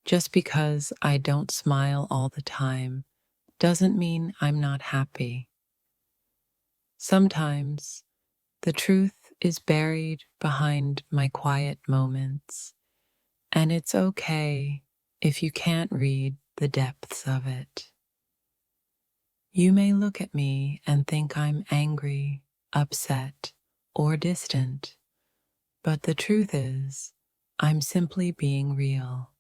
Just because I don't smile all the time doesn't mean I'm not happy. Sometimes the truth is buried behind my quiet moments, and it's okay if you can't read the depths of it. You may look at me and think I'm angry, upset, or distant, but the truth is, I'm simply being real.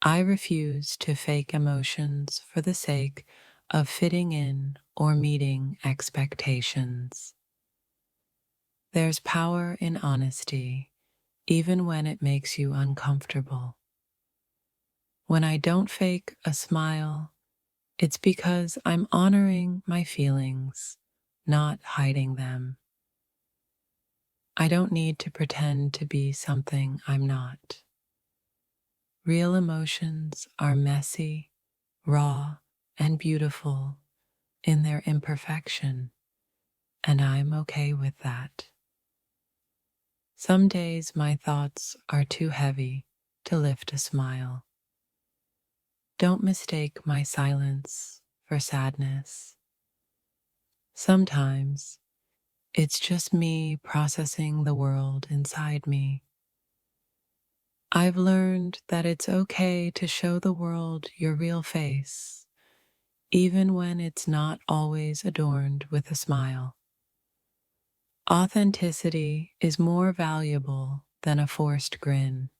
I refuse to fake emotions for the sake of fitting in or meeting expectations. There's power in honesty, even when it makes you uncomfortable. When I don't fake a smile, it's because I'm honoring my feelings, not hiding them. I don't need to pretend to be something I'm not. Real emotions are messy, raw, and beautiful in their imperfection, and I'm okay with that. Some days my thoughts are too heavy to lift a smile. Don't mistake my silence for sadness. Sometimes it's just me processing the world inside me. I've learned that it's okay to show the world your real face, even when it's not always adorned with a smile. Authenticity is more valuable than a forced grin.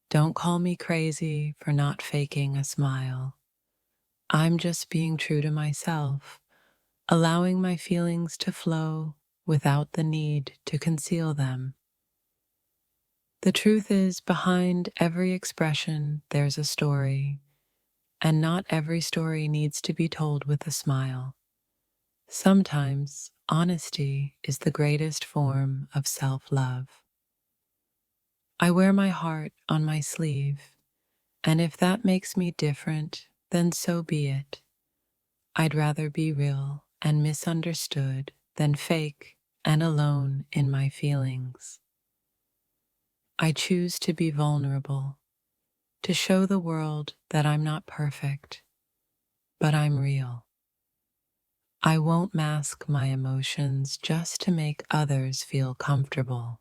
Don't call me crazy for not faking a smile. I'm just being true to myself, allowing my feelings to flow without the need to conceal them. The truth is, behind every expression, there's a story, and not every story needs to be told with a smile. Sometimes, honesty is the greatest form of self-love. I wear my heart on my sleeve, and if that makes me different, then so be it. I'd rather be real and misunderstood than fake and alone in my feelings. I choose to be vulnerable, to show the world that I'm not perfect, but I'm real. I won't mask my emotions just to make others feel comfortable.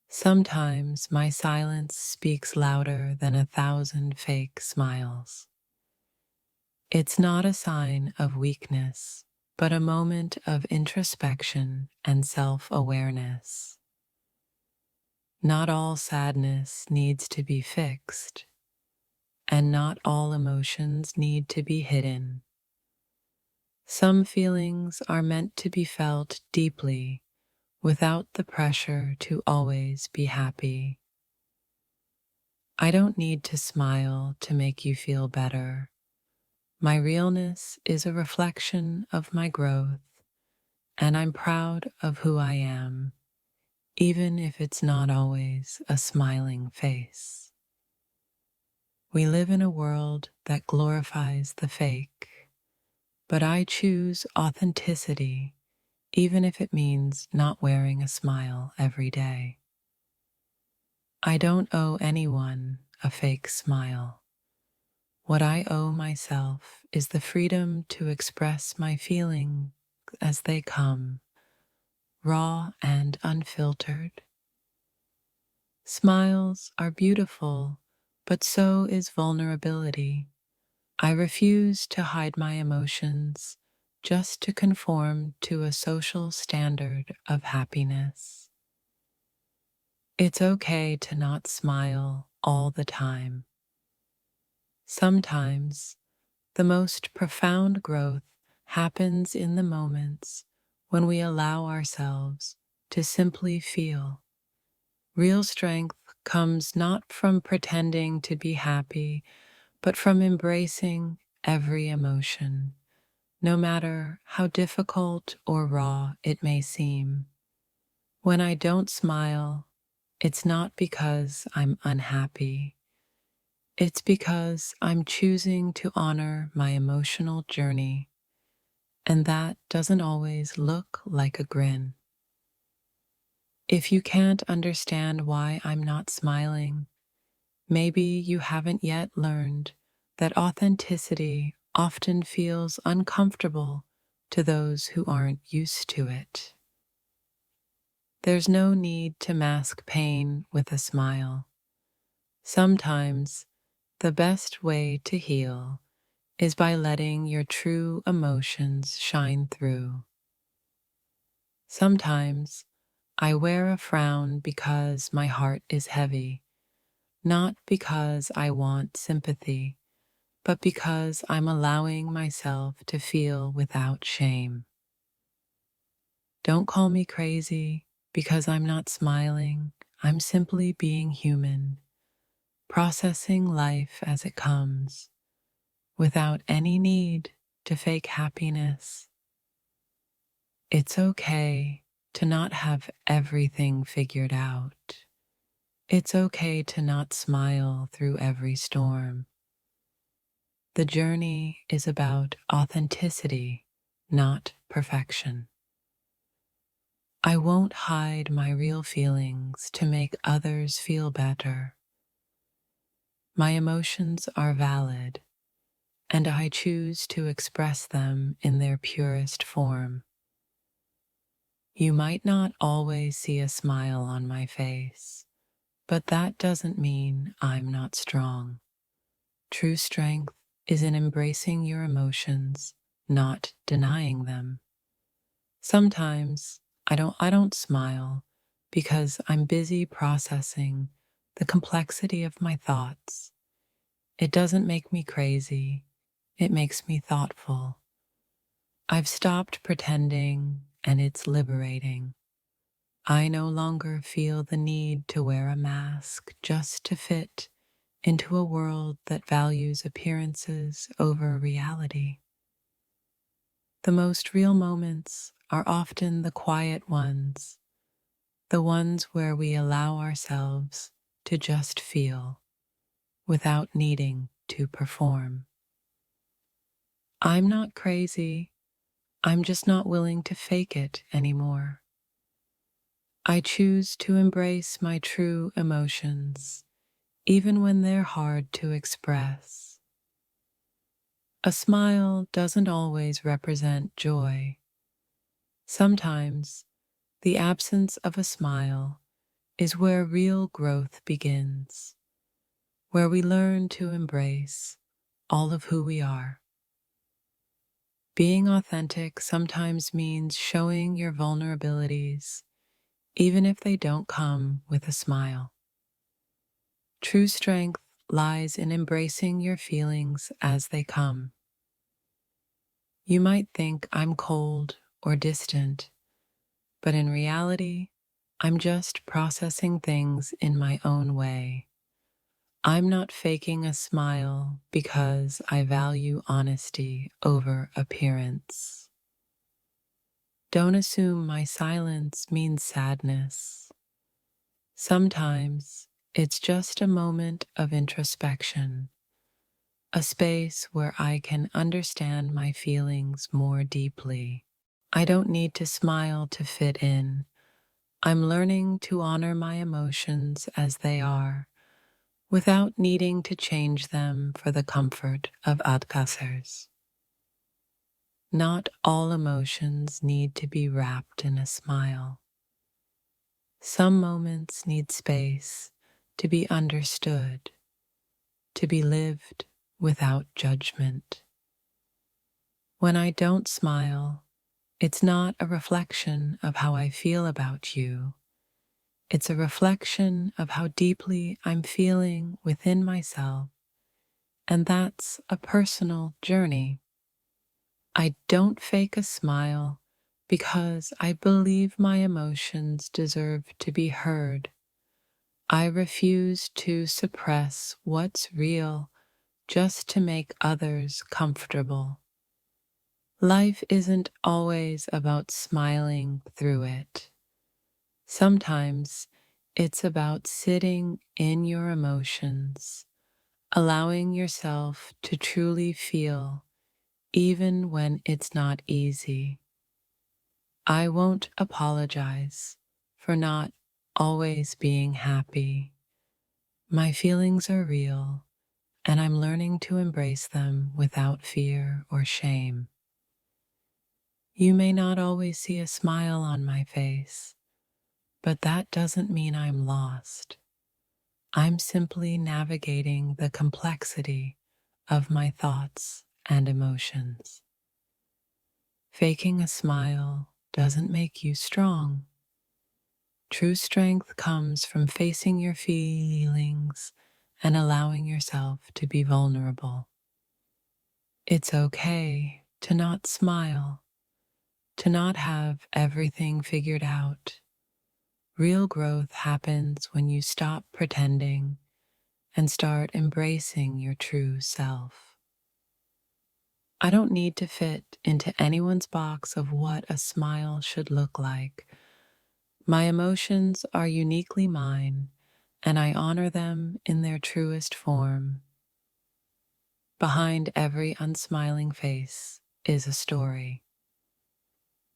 Sometimes my silence speaks louder than 1,000 fake smiles. It's not a sign of weakness, but a moment of introspection and self-awareness. Not all sadness needs to be fixed, and not all emotions need to be hidden. Some feelings are meant to be felt deeply without the pressure to always be happy. I don't need to smile to make you feel better. My realness is a reflection of my growth, and I'm proud of who I am, even if it's not always a smiling face. We live in a world that glorifies the fake, but I choose authenticity, even if it means not wearing a smile every day. I don't owe anyone a fake smile. What I owe myself is the freedom to express my feelings as they come, raw and unfiltered. Smiles are beautiful, but so is vulnerability. I refuse to hide my emotions just to conform to a social standard of happiness. It's okay to not smile all the time. Sometimes the most profound growth happens in the moments when we allow ourselves to simply feel. Real strength comes not from pretending to be happy, but from embracing every emotion, no matter how difficult or raw it may seem. When I don't smile, it's not because I'm unhappy. It's because I'm choosing to honor my emotional journey, and that doesn't always look like a grin. If you can't understand why I'm not smiling, Maybe you haven't yet learned that authenticity often feels uncomfortable to those who aren't used to it. There's no need to mask pain with a smile. Sometimes the best way to heal is by letting your true emotions shine through. Sometimes I wear a frown because my heart is heavy, not because I want sympathy, but because I'm allowing myself to feel without shame. Don't call me crazy because I'm not smiling. I'm simply being human, processing life as it comes, without any need to fake happiness. It's okay to not have everything figured out. It's okay to not smile through every storm. The journey is about authenticity, not perfection. I won't hide my real feelings to make others feel better. My emotions are valid, and I choose to express them in their purest form. You might not always see a smile on my face, but that doesn't mean I'm not strong. True strength is in embracing your emotions, not denying them. Sometimes I don't smile because I'm busy processing the complexity of my thoughts. It doesn't make me crazy, it makes me thoughtful. I've stopped pretending and it's liberating. I no longer feel the need to wear a mask just to fit into a world that values appearances over reality. The most real moments are often the quiet ones, the ones where we allow ourselves to just feel without needing to perform. I'm not crazy, I'm just not willing to fake it anymore. I choose to embrace my true emotions, even when they're hard to express. A smile doesn't always represent joy. Sometimes the absence of a smile is where real growth begins, where we learn to embrace all of who we are. Being authentic sometimes means showing your vulnerabilities, even if they don't come with a smile. True strength lies in embracing your feelings as they come. You might think I'm cold or distant, but in reality, I'm just processing things in my own way. I'm not faking a smile because I value honesty over appearance. Don't assume my silence means sadness. Sometimes it's just a moment of introspection, a space where I can understand my feelings more deeply. I don't need to smile to fit in. I'm learning to honor my emotions as they are, without needing to change them for the comfort of others. Not all emotions need to be wrapped in a smile. Some moments need space to be understood, to be lived without judgment. When I don't smile, it's not a reflection of how I feel about you. It's a reflection of how deeply I'm feeling within myself, and that's a personal journey. I don't fake a smile because I believe my emotions deserve to be heard. I refuse to suppress what's real just to make others comfortable. Life isn't always about smiling through it. Sometimes it's about sitting in your emotions, allowing yourself to truly feel, even when it's not easy. I won't apologize for not always being happy. My feelings are real, and I'm learning to embrace them without fear or shame. You may not always see a smile on my face, but that doesn't mean I'm lost. I'm simply navigating the complexity of my thoughts and emotions. Faking a smile doesn't make you strong. True strength comes from facing your feelings and allowing yourself to be vulnerable. It's okay to not smile, to not have everything figured out. Real growth happens when you stop pretending and start embracing your true self. I don't need to fit into anyone's box of what a smile should look like. My emotions are uniquely mine, and I honor them in their truest form. Behind every unsmiling face is a story.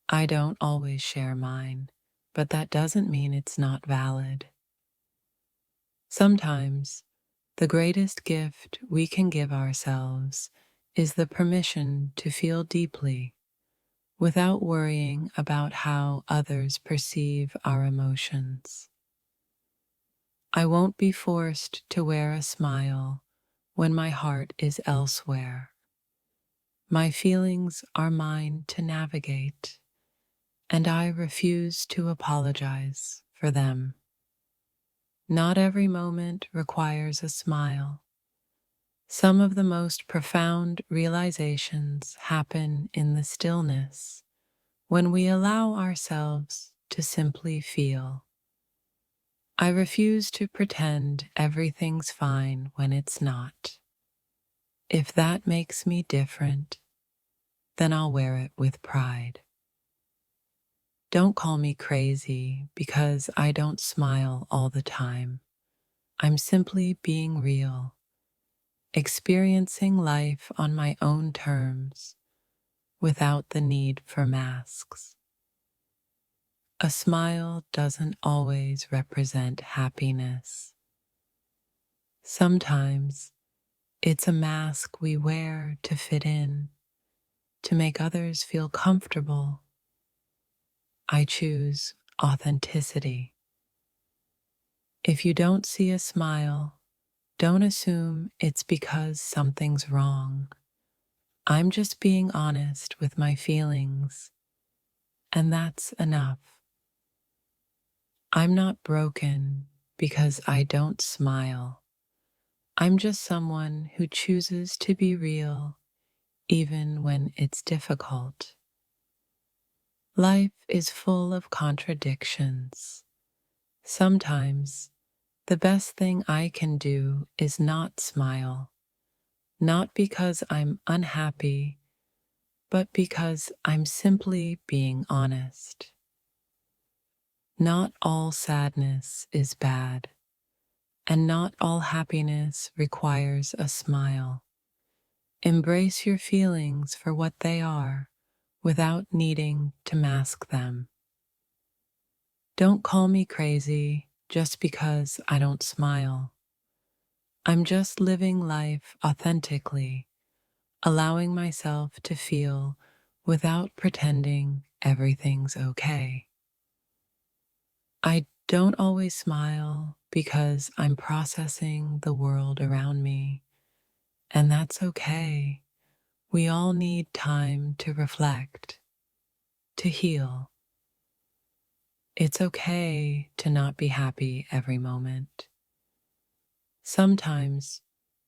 I don't always share mine, but that doesn't mean it's not valid. Sometimes, the greatest gift we can give ourselves is the permission to feel deeply without worrying about how others perceive our emotions. I won't be forced to wear a smile when my heart is elsewhere. My feelings are mine to navigate, and I refuse to apologize for them. Not every moment requires a smile. Some of the most profound realizations happen in the stillness when we allow ourselves to simply feel. I refuse to pretend everything's fine when it's not. If that makes me different, then I'll wear it with pride. Don't call me crazy because I don't smile all the time. I'm simply being real, experiencing life on my own terms without the need for masks. A smile doesn't always represent happiness. Sometimes it's a mask we wear to fit in, to make others feel comfortable. I choose authenticity. If you don't see a smile, don't assume it's because something's wrong. I'm just being honest with my feelings, and that's enough. I'm not broken because I don't smile. I'm just someone who chooses to be real even when it's difficult. Life is full of contradictions. Sometimes the best thing I can do is not smile, not because I'm unhappy, but because I'm simply being honest. Not all sadness is bad, and not all happiness requires a smile. Embrace your feelings for what they are without needing to mask them. Don't call me crazy just because I don't smile. I'm just living life authentically, allowing myself to feel without pretending everything's okay. I don't always smile because I'm processing the world around me, and that's okay. We all need time to reflect, to heal. It's okay to not be happy every moment. Sometimes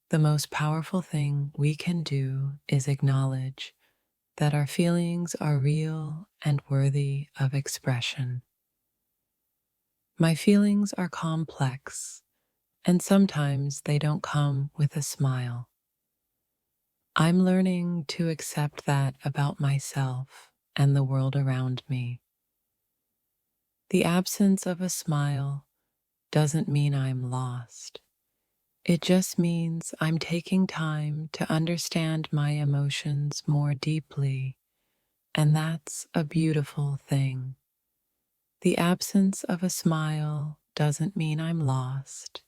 the most powerful thing we can do is acknowledge that our feelings are real and worthy of expression. My feelings are complex, and sometimes they don't come with a smile. I'm learning to accept that about myself and the world around me. The absence of a smile doesn't mean I'm lost. It just means I'm taking time to understand my emotions more deeply, and that's a beautiful thing. The absence of a smile doesn't mean I'm lost.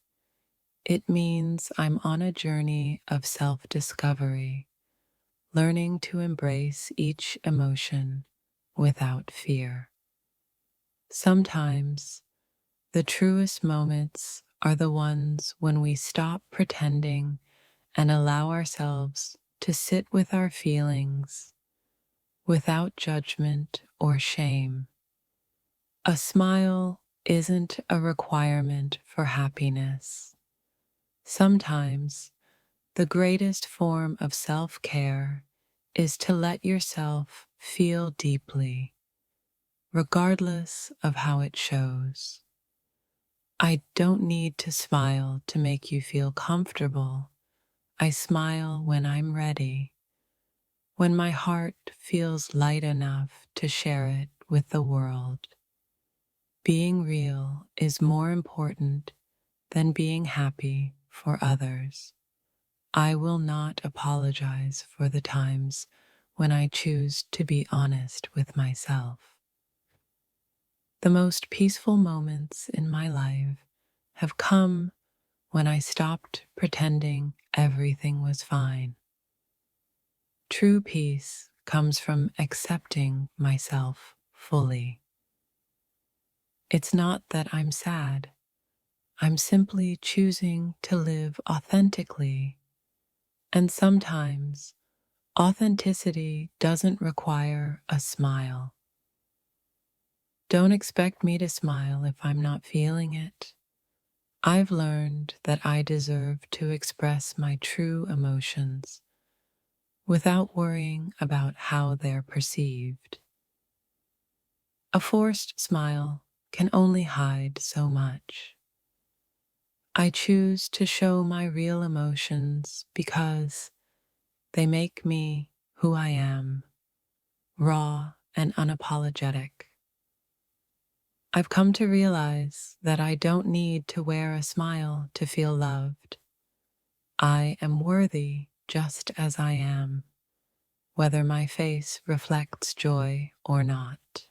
It means I'm on a journey of self-discovery, learning to embrace each emotion without fear. Sometimes the truest moments are the ones when we stop pretending and allow ourselves to sit with our feelings without judgment or shame. A smile isn't a requirement for happiness. Sometimes the greatest form of self-care is to let yourself feel deeply, regardless of how it shows. I don't need to smile to make you feel comfortable. I smile when I'm ready, when my heart feels light enough to share it with the world. Being real is more important than being happy for others. I will not apologize for the times when I choose to be honest with myself. The most peaceful moments in my life have come when I stopped pretending everything was fine. True peace comes from accepting myself fully. It's not that I'm sad. I'm simply choosing to live authentically. And sometimes authenticity doesn't require a smile. Don't expect me to smile if I'm not feeling it. I've learned that I deserve to express my true emotions without worrying about how they're perceived. A forced smile can only hide so much. I choose to show my real emotions because they make me who I am, raw and unapologetic. I've come to realize that I don't need to wear a smile to feel loved. I am worthy just as I am, whether my face reflects joy or not.